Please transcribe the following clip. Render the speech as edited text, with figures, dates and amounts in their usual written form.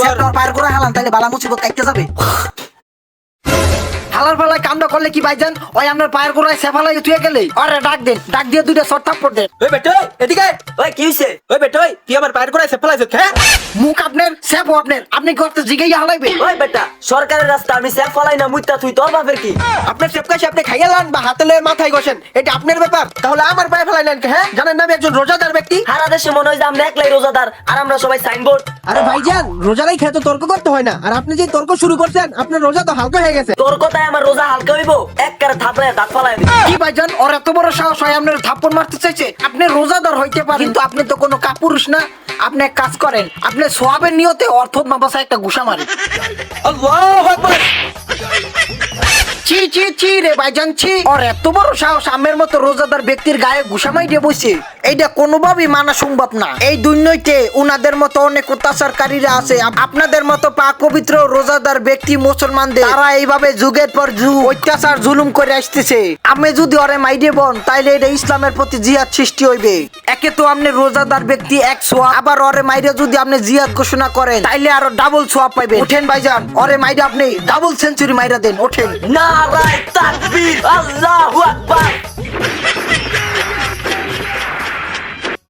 Sceptre পার করে Haaland তাইলে বালা মুসিবত কাটতে যাবে। হালার পালায় কামটা করলে কি ভাইজান ওই আপনার পায়ের গোড়ায় সেফালাই তুই গেলে আরে ডাক দেন, ডাক দিয়ে দুইটা শর্ট থাপ্পড় দেন। ওই বেটো এদিকে ওই কি হইছে? ওই বেটো তুই আমার পায়ের গোড়ায় সেফ ফেলাইছ হ্যাঁ? মুখ আপনার সেফও আপনার, আপনি করতে জিগাইয়া হালাইবে। ওই বেটা সরকারের রাস্তা আমি সেফ ফলাই না মুইতা তুই তোর বাপের কি? আপনার সেফ কাছে আপনি খাইয়া লান বা হাতে লয়ে মাথায় বসেন, এটা আপনার ব্যাপার। তাহলে আমার পায়ে ফেলাইলেন হ্যাঁ? জানেন না আমি একজন রোজাদার ব্যক্তি? সারা দেশে মনে হয় যে আমরা একলাই রোজাদার আর আমরা সবাই সাইনবোর্ড। আরে ভাইজান রোজারাই খেয়ে তো তর্ক করতে হয় না, আর আপনি যে তর্ক শুরু করছেন আপনার রোজা তো হালকা হয়ে গেছে। তোর কথায় আমার রোজা হালকা হইব? এক কারে থাপড়ায় দাঁত ফালাই দিবি। কি ভাইজান ওর এত বড় সাহস হয় আপনার থাপ্পড় মারতে চাইছে? আপনি রোজাদার হইতে পারেন কিন্তু আপনি তো কোনো কাপুরুষ না। আপনি এক কাজ করেন, আপনি সোয়াবের নিয়তে অর্থ মাবাসা একটা ঘুষা মারেন। আল্লাহু আকবার। ছি ছি ছি রে ভাইজান ছি, ওর এত বড় সাহস আমের মতো রোজাদার ব্যক্তির গায়ে ঘুষামাই দিয়ে বসে, এইটা কোনোভাবেই মানা সম্ভব না। এই দুনিয়াতে উনাদের মতো অনেক অত্যাচারকারীরা আছে। আপনাদের মতো পাক পবিত্র রোজাদার ব্যক্তি মুসলমানদের তারা এইভাবে যুগের পর যুগ অত্যাচার জুলুম করে আসতেছে। আমি যদি ওরে মাইরে বন তাইলে এটা ইসলামের প্রতি জিহাদ সৃষ্টি হইবে। একে তো আপনি রোজাদার ব্যক্তি এক সোয়াব, আবার ওরে মাইরে যদি আপনি জিহাদ ঘোষণা করেন তাইলে আরো ডাবল সোয়াব পাইবেন। ওঠেন ভাইজান, ওরে মাইরে আপনি ডাবল সেঞ্চুরি মাইরা দেন, ওঠেন। নারায়ে তাকবীর, আল্লাহু আকবার।